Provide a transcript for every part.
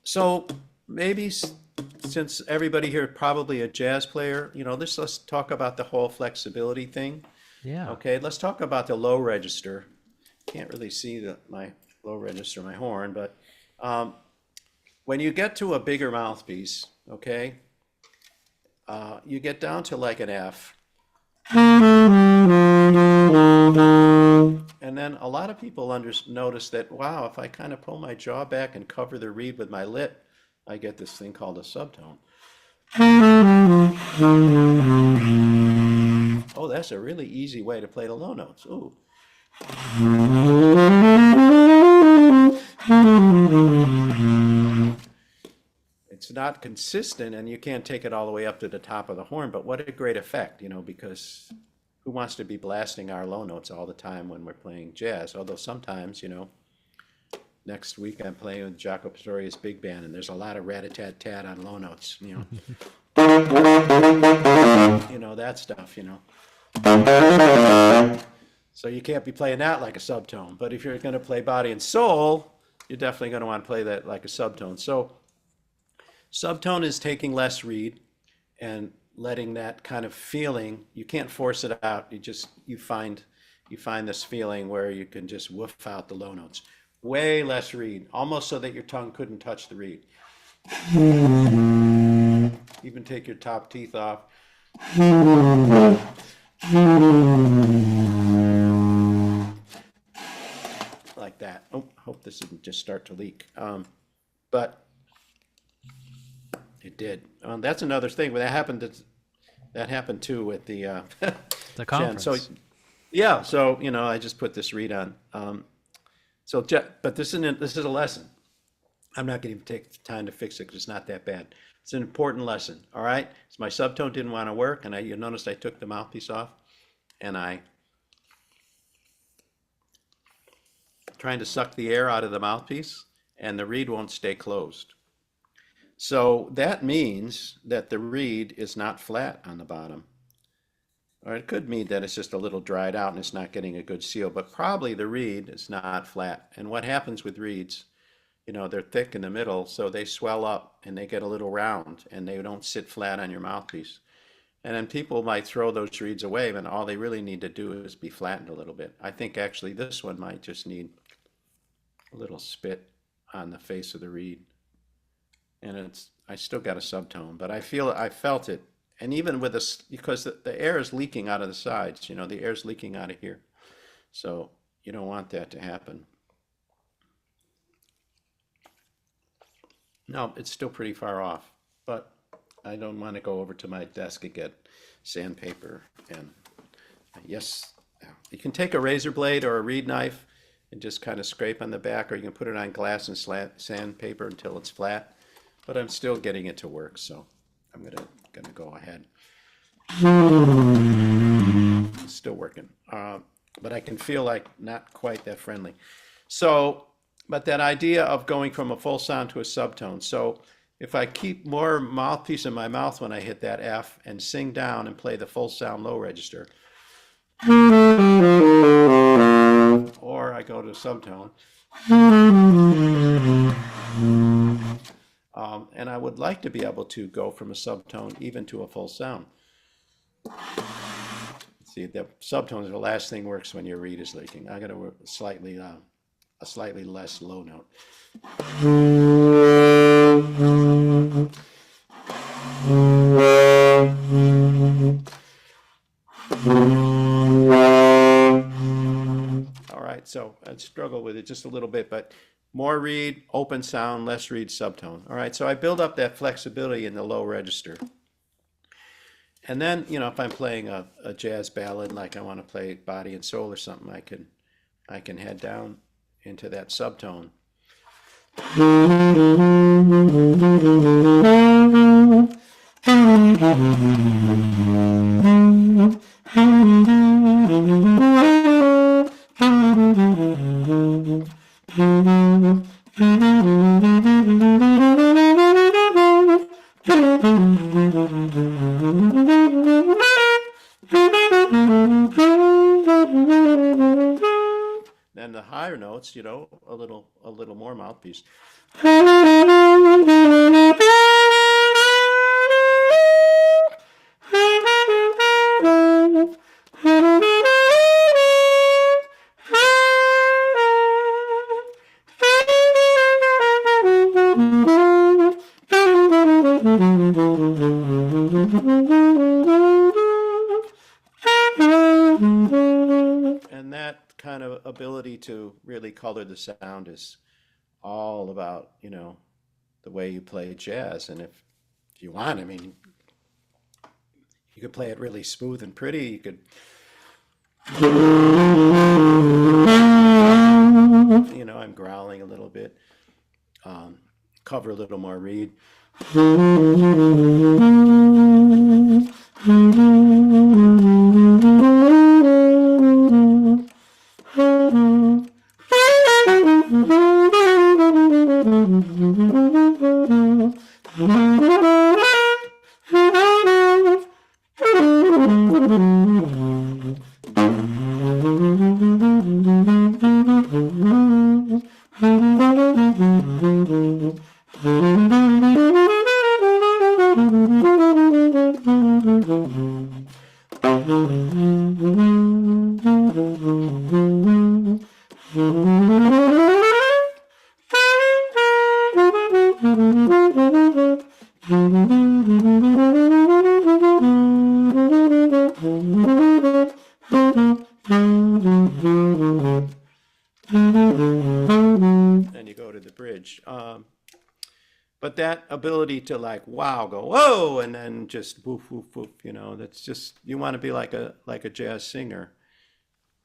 So maybe since everybody here is probably a jazz player, let's talk about the whole flexibility thing. Yeah. Okay, let's talk about the low register. Can't really see my low register, my horn, but when you get to a bigger mouthpiece, okay, you get down to like an F. And then a lot of people notice that, wow, if I kind of pull my jaw back and cover the reed with my lip, I get this thing called a subtone. Oh, that's a really easy way to play the low notes. Ooh. It's not consistent and you can't take it all the way up to the top of the horn, but what a great effect, because who wants to be blasting our low notes all the time when we're playing jazz? Although sometimes, next week I'm playing with Jaco Pastorius Big Band and there's a lot of rat-a-tat-tat on low notes, that stuff, So you can't be playing that like a subtone. But if you're going to play body and soul, you're definitely going to want to play that like a subtone. So subtone is taking less reed and letting that kind of feeling, you can't force it out. You find this feeling where you can just woof out the low notes. Way less reed, almost so that your tongue couldn't touch the reed. Even take your top teeth off. Like that. Oh, hope this didn't just start to leak. But it did. That's another thing. That happened too with the The conference. So yeah. So I just put this reed on. But this is a lesson. I'm not going to take the time to fix it because it's not that bad. It's an important lesson. All right. So my subtone didn't want to work, and you noticed I took the mouthpiece off, and I trying to suck the air out of the mouthpiece, and the reed won't stay closed. So that means that the reed is not flat on the bottom. Or it could mean that it's just a little dried out and it's not getting a good seal, but probably the reed is not flat. And what happens with reeds, they're thick in the middle, so they swell up and they get a little round and they don't sit flat on your mouthpiece. And then people might throw those reeds away, but all they really need to do is be flattened a little bit. I think actually this one might just need a little spit on the face of the reed. And I still got a subtone, but I felt it. And even with this, because the air is leaking out of the sides, the air is leaking out of here. So you don't want that to happen. No, it's still pretty far off, but I don't want to go over to my desk and get sandpaper. And yes, you can take a razor blade or a reed knife and just kind of scrape on the back, or you can put it on glass and sandpaper until it's flat. But I'm still getting it to work, so I'm gonna go ahead. It's still working, but I can feel like not quite that friendly. So, but that idea of going from a full sound to a subtone. So if I keep more mouthpiece in my mouth when I hit that F and sing down and play the full sound low register, or I go to subtone. And I would like to be able to go from a subtone even to a full sound. See, the subtone is the last thing works when your reed is leaking. I got to work a slightly less low note. All right, so I'd struggle with it just a little bit, but more reed, open sound, less reed, subtone. All right, so I build up that flexibility in the low register. And then, if I'm playing a jazz ballad, like I want to play body and soul or something, I can head down into that subtone. Then the higher notes, notes, a little more mouthpiece. And that kind of ability to really color the sound is all about, the way you play jazz. And if you want, I mean, you could play it really smooth and pretty. You could, I'm growling a little bit, cover a little more reed. And you go to the bridge. But that ability to like, wow, go, whoa, and then just woof, woof, woof, that's just, you want to be like a jazz singer.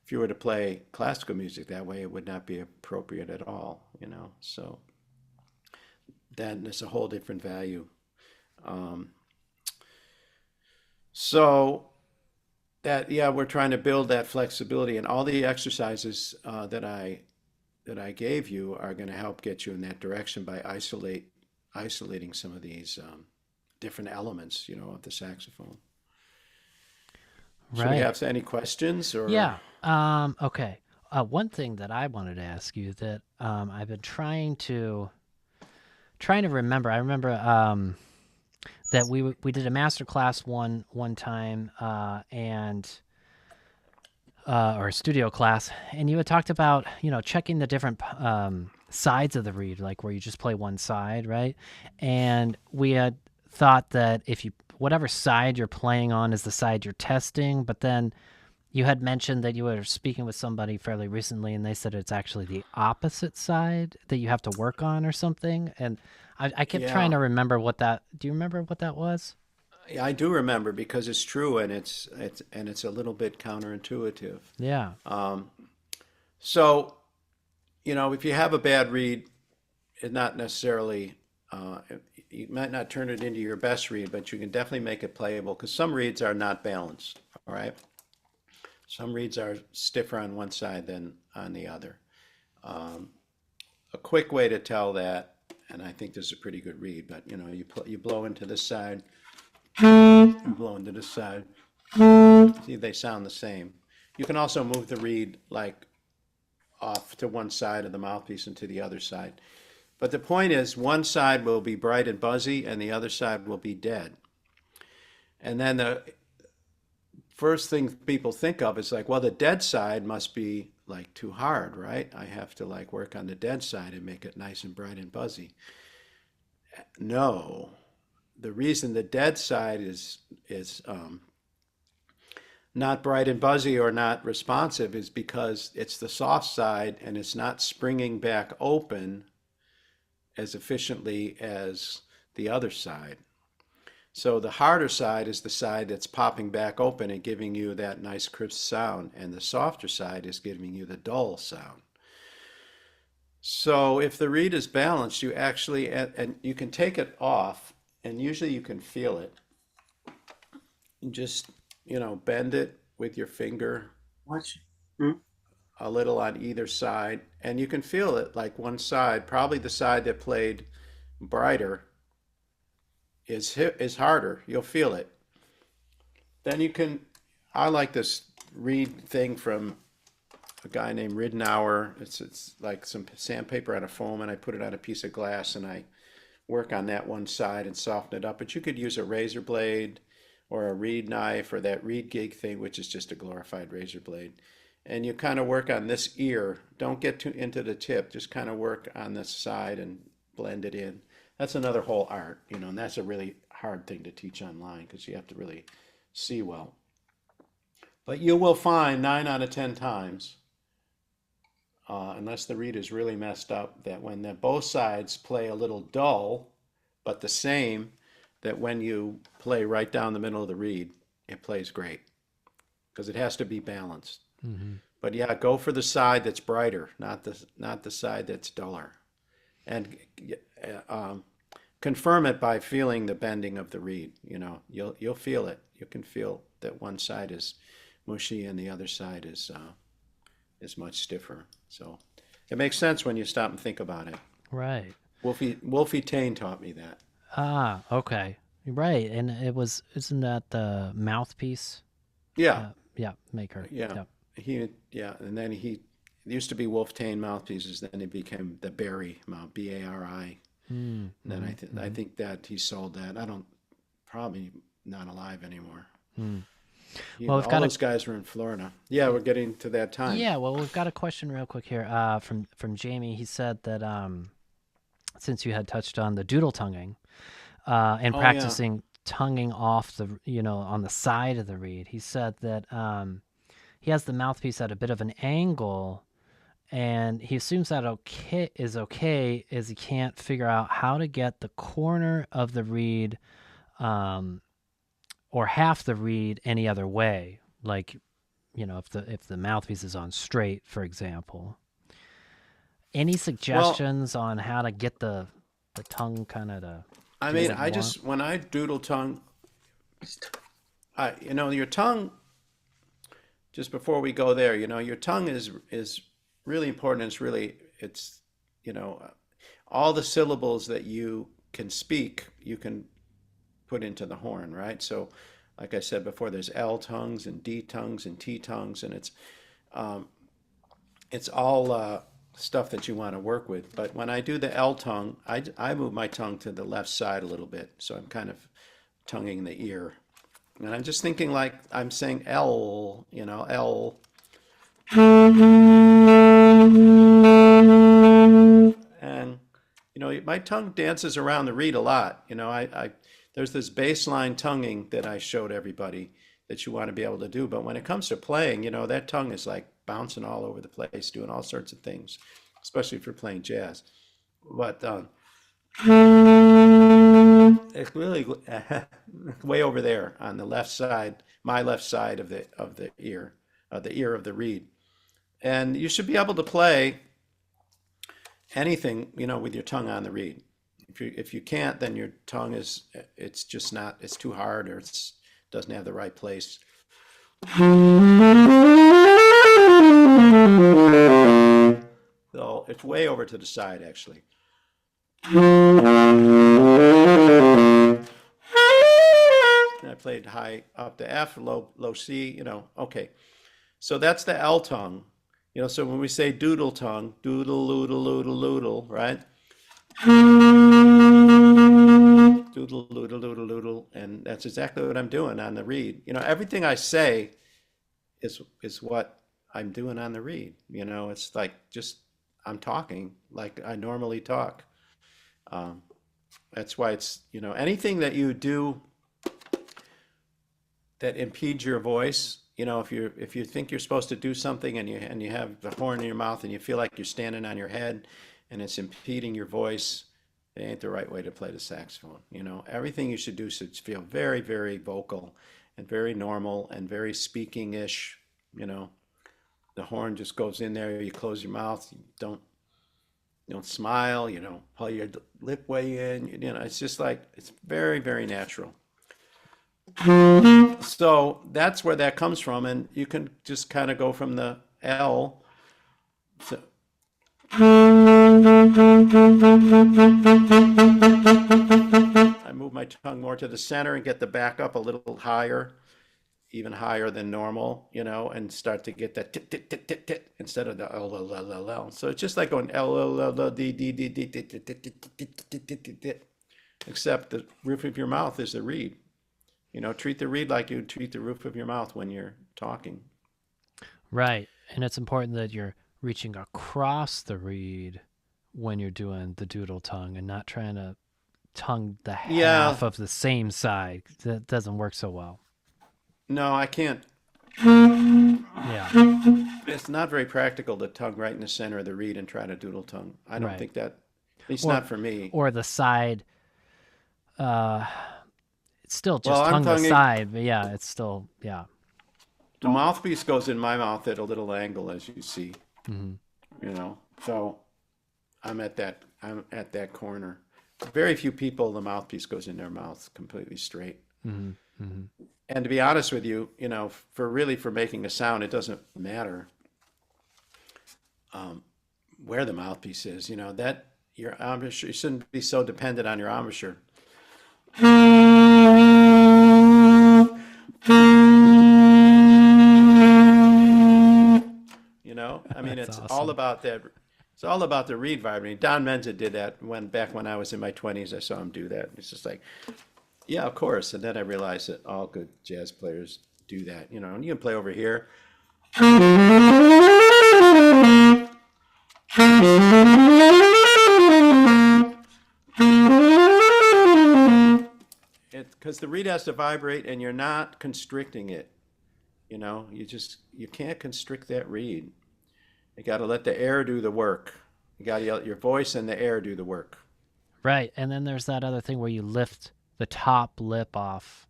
If you were to play classical music that way, it would not be appropriate at all, so that is a whole different value. So that, yeah, we're trying to build that flexibility, and all the exercises that I gave you are going to help get you in that direction by isolating some of these different elements, of the saxophone. So we Right. have any questions or? Yeah. Okay. One thing that I wanted to ask you that I've been trying to remember. I remember that we did a master class one time, and or a studio class, and you had talked about checking the different sides of the reed, like where you just play one side, right? And we had thought that if you whatever side you're playing on is the side you're testing, but then you had mentioned that you were speaking with somebody fairly recently, and they said it's actually the opposite side that you have to work on or something. And I kept trying Yeah, to remember what that. Do you remember what that was? yeah, I do remember because it's true, and it's a little bit counterintuitive. Yeah. Um, so, if you have a bad read, it not necessarily, uh, you might not turn it into your best read, but you can definitely make it playable because some reads are not balanced. All right. Some reeds are stiffer on one side than on the other. Um, a quick way to tell that, and I think this is a pretty good read, but you blow into this side, you blow into this side. See, they sound the same. You can also move the reed like off to one side of the mouthpiece and to the other side. But the point is, one side will be bright and buzzy, and the other side will be dead. And then the first thing people think of is like, well, the dead side must be like too hard, right? I have to like work on the dead side and make it nice and bright and buzzy. No, the reason the dead side is not bright and buzzy or not responsive is because it's the soft side and it's not springing back open as efficiently as the other side. So the harder side is the side that's popping back open and giving you that nice crisp sound, and the softer side is giving you the dull sound. So if the reed is balanced, you actually, and you can take it off, and usually you can feel it. You just, bend it with your finger Watch. Hmm? a little on either side, and you can feel it like one side, probably the side that played brighter, is harder. You'll feel it. Then you can, I like this reed thing from a guy named Ridenour. It's like some sandpaper on a foam, and I put it on a piece of glass, and I work on that one side and soften it up. But you could use a razor blade or a reed knife or that reed gig thing, which is just a glorified razor blade. And you kind of work on this ear. Don't get too into the tip. Just kind of work on this side and blend it in. That's another whole art, and that's a really hard thing to teach online because you have to really see well. But you will find 9 out of 10 times, unless the reed is really messed up, that when both sides play a little dull, but the same, that when you play right down the middle of the reed, it plays great because it has to be balanced. Hmm. But yeah, go for the side that's brighter, not the side that's duller, and confirm it by feeling the bending of the reed. You'll feel it. You can feel that one side is mushy and the other side is much stiffer. So it makes sense when you stop and think about it. Right. Wolfie Tane taught me that. Ah, okay. Right. And isn't that the mouthpiece? Yeah, Yeah, maker. yeah. Yep. And then he it used to be Wolf Tane mouthpieces. Then it became the Barry mouth, Bari. Mm, And then mm-hmm, I think that he sold that. Probably not alive anymore. mm. Well, we've All got those guys were in Florida. Yeah, we're getting to that time. yeah, well, we've got a question real quick here from Jamie. He said that since you had touched on the doodle tonguing and Oh yeah. practicing tonguing off on the side of the reed, he said that he has the mouthpiece at a bit of an angle, and he assumes that is okay as he can't figure out how to get the corner of the reed or half the reed any other way, like if the mouthpiece is on straight, for example. Any Well, suggestions on how to get the tongue kind of to I do mean, what you want? when I doodle tongue, your tongue. Just before we go there, your tongue is really important. It's you know all the syllables that you can speak, you can put into the horn, right? So, like I said before, there's L tongues and D tongues and T tongues, and um, it's all stuff that you want to work with. But when I do the L tongue, I move my tongue to the left side a little bit, so I'm kind of tonguing the ear, and I'm just thinking like I'm saying L, L. And my tongue dances around the reed a lot. I there's this baseline tonguing that I showed everybody that you want to be able to do. But when it comes to playing, that tongue is like bouncing all over the place, doing all sorts of things, especially if you're playing jazz. But it's really way over there on the left side, my left side of the ear, the ear of the reed. And you should be able to play anything, with your tongue on the reed. If you can't, then your tongue it's just not, it's too hard, or it doesn't have the right place. So it's way over to the side actually. And I played high up to F, low C, okay. So that's the L tongue. So when we say doodle tongue, doodle, loodle, loodle, loodle, right? Doodle, loodle, loodle, loodle, and that's exactly what I'm doing on the reed. Everything I say is what I'm doing on the reed. It's like just I'm talking like I normally talk. Um, that's why it's anything that you do that impedes your voice. If you think you're supposed to do something and you have the horn in your mouth and you feel like you're standing on your head and it's impeding your voice, it ain't the right way to play the saxophone. Everything you should do should feel very, very vocal and very normal and very speaking-ish. The horn just goes in there. You close your mouth. You don't smile. Pull your lip way in. It's just like it's very, very natural. So that's where that comes from, and you can just kind of go from the L. So, I move my tongue more to the center and get the back up a little higher, even higher than normal, and start to get that tit, tit, tit, tit, tit instead of the L, L, L, L, L. So it's just like going L, L, L, L, D, D, D, D, D, D, D, D, D, D, D, D, D, except the roof of your mouth is the reed. Treat the reed like you treat the roof of your mouth when you're talking. Right. And it's important that you're reaching across the reed when you're doing the doodle tongue and not trying to tongue the Yeah, half of the same side. That doesn't work so well. no, I can't. Yeah. It's not very practical to tongue right in the center of the reed and try to doodle tongue. I don't Right. think that, at least Or not for me. or the side uh it's still Well, just I'm tongue the tonguing, side, but yeah, it's still yeah. the mouthpiece goes in my mouth at a little angle, as you see, Hmm. So I'm at that corner. Very few people, the mouthpiece goes in their mouth completely straight. Hmm. Hmm. And to be honest with you, for making a sound, it doesn't matter um, where the mouthpiece is. That your embouchure, you shouldn't be so dependent on your embouchure. I mean, That's it's all awesome. about that. It's all about the reed vibrating. Don Menza did that back when I was in my 20s. I saw him do that. It's just like, yeah, of course. And then I realized that all good jazz players do that. And you can play over here. Because the reed has to vibrate, and you're not constricting it. You can't constrict that reed. You got to let the air do the work. You got to let your voice and the air do the work. Right. And then there's that other thing where you lift the top lip off.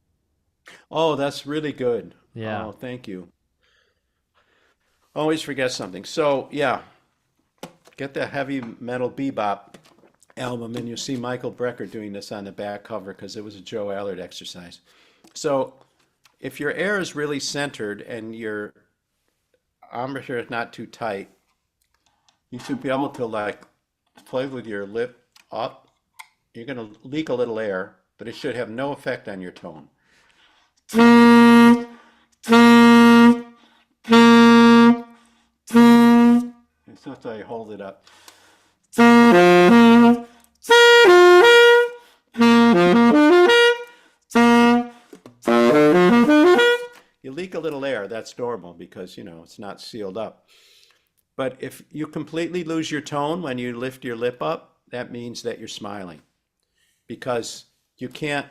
Oh, that's really good. Yeah. Oh, thank you. Always forget something. So, yeah, get the heavy metal bebop album, and you'll see Michael Brecker doing this on the back cover because it was a Joe Allard exercise. So, if your air is really centered and your embouchure is not too tight, you should be able to like play with your lip up. You're going to leak a little air, but it should have no effect on your tone. It's just I hold it up. You leak a little air, that's normal because, it's not sealed up. But if you completely lose your tone when you lift your lip up, that means that you're smiling because you can't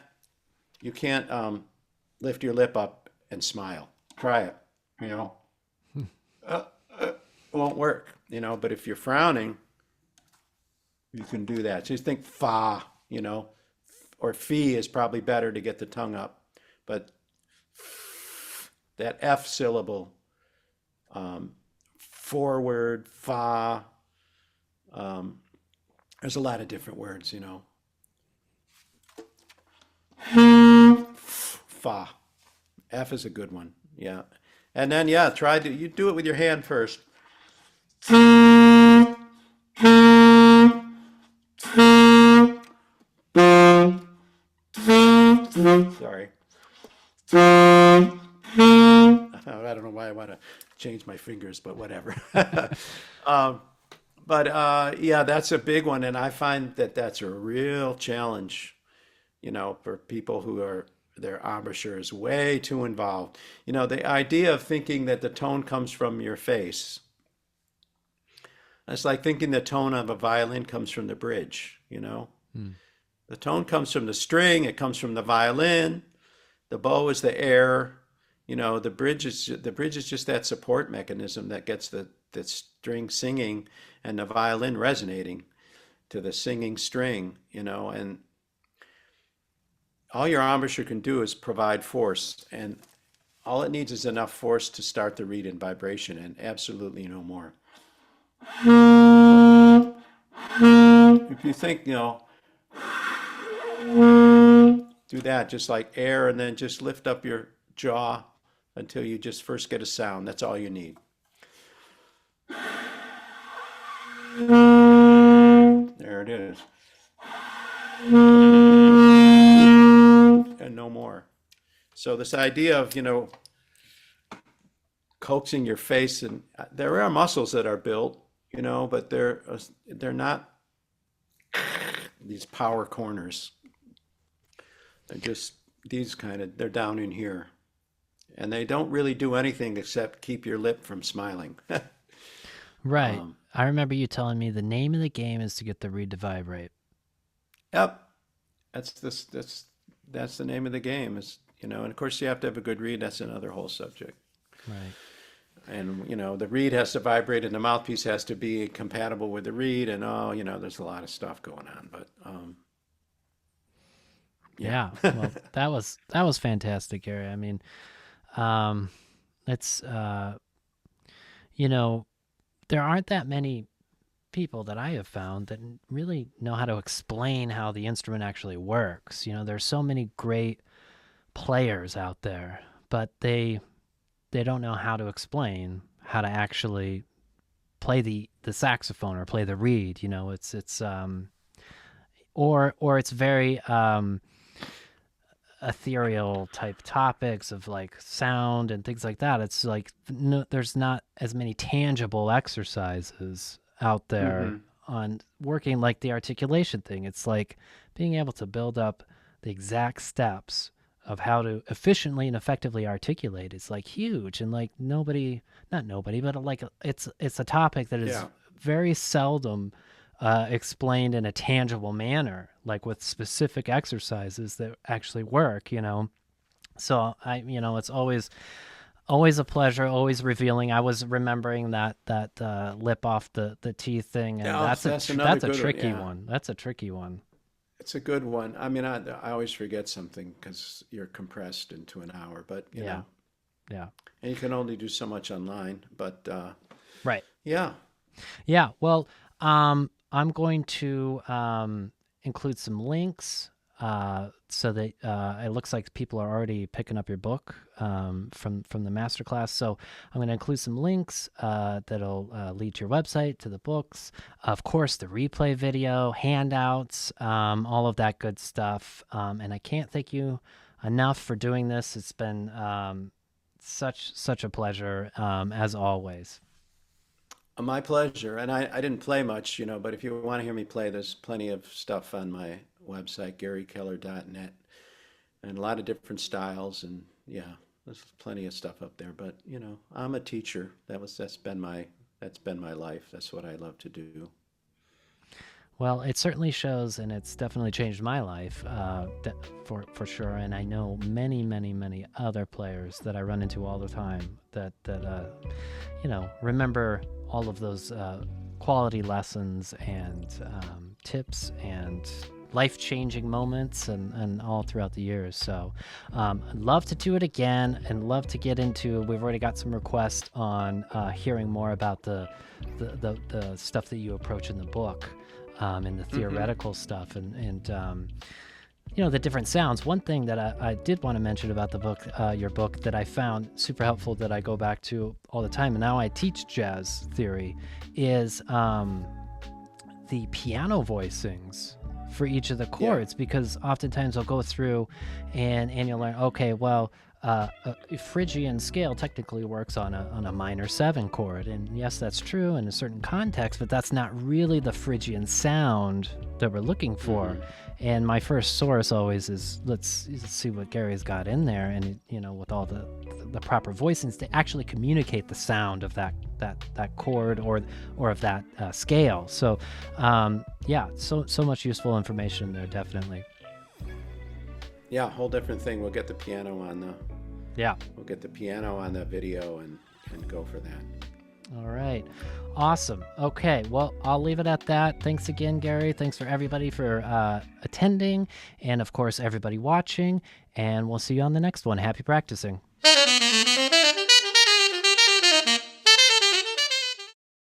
lift your lip up and smile. Try it, you know. It won't work, But if you're frowning, you can do that. Just think fa, or fee is probably better to get the tongue up. But that F syllable, um, forward, fa, there's a lot of different words. Fa. F is a good one. Yeah. And then, yeah, you do it with your hand first. Sorry. I don't know why I want to change my fingers, but whatever. um, but yeah, that's a big one, and I find that that's a real challenge, for people who are their embouchure is way too involved. The idea of thinking that the tone comes from your face. It's like thinking the tone of a violin comes from the bridge. Hmm. The tone comes from the string, it comes from the violin. The bow is the air. The bridge is just that support mechanism that gets the string singing and the violin resonating to the singing string. And all your embouchure can do is provide force, and all it needs is enough force to start the reed in vibration, and absolutely no more. If you think, do that, just like air, and then just lift up your jaw until you just first get a sound. That's all you need. There it is. And no more. So this idea of, coaxing your face, and there are muscles that are built, but they're not these power corners. They're just they're down in here, and they don't really do anything except keep your lip from smiling. Right. Um, I remember you telling me the name of the game is to get the reed to vibrate. yep, that's the name of the game. And of course you have to have a good reed. That's another whole subject. Right. And the reed has to vibrate, and the mouthpiece has to be compatible with the reed, and there's a lot of stuff going on. But yeah, Yeah. Well, that was fantastic, Gary. I mean, um, it's you know, there aren't that many people that I have found that really know how to explain how the instrument actually works. There's so many great players out there, but they don't know how to explain how to actually play the saxophone or play the reed. It's or it's very ethereal type topics of like sound and things like that. It's like no, there's not as many tangible exercises out there hmm on working like the articulation thing. It's like being able to build up the exact steps of how to efficiently and effectively articulate is like huge, and like not nobody, but like it's a topic that is yeah, very seldom explained in a tangible manner, like with specific exercises that actually work. So it's always a pleasure, always revealing. I was remembering that lip off the teeth thing, and yeah. That's another that's a good one. tricky Yeah, one. That's a tricky one. it's a good one. I mean, I always forget something because you're compressed into an hour, but Yeah, yeah, and you can only do so much online. But right. yeah, Yeah. Well, I'm going to include some links so that it looks like people are already picking up your book from the masterclass. So I'm going to include some links that'll lead to your website, to the books, of course, the replay video, handouts, all of that good stuff. And I can't thank you enough for doing this. It's been such a pleasure as always. my pleasure. And I didn't play much, but if you want to hear me play, there's plenty of stuff on my website, garykeller.net, and a lot of different styles. And yeah, there's plenty of stuff up there. But I'm a teacher. That's been my life. That's what I love to do. Well, it certainly shows, and it's definitely changed my life for sure. And I know many other players that I run into all the time that remember all of those quality lessons and tips and life-changing moments and all throughout the years. So I'd love to do it again and love to get into. We've already got some requests on hearing more about the stuff that you approach in the book. And the hmm theoretical stuff and the different sounds. One thing that I did want to mention about the book, your book, that I found super helpful that I go back to all the time, and now I teach jazz theory, is the piano voicings for each of the Yeah. chords, because oftentimes I'll go through and you'll learn, okay, well, a Phrygian scale technically works on a minor 7 chord, and yes, that's true in a certain context, but that's not really the Phrygian sound that we're looking for. hmm And my first source always is let's see what Gary's got in there, and with all the proper voicings to actually communicate the sound of that chord or of that scale. So yeah, so much useful information there, definitely. Yeah, whole different thing. Yeah. We'll get the piano on the video and go for that. All right. Awesome. Okay. Well, I'll leave it at that. Thanks again, Gary. Thanks for everybody for attending, and of course, everybody watching. And we'll see you on the next one. Happy practicing.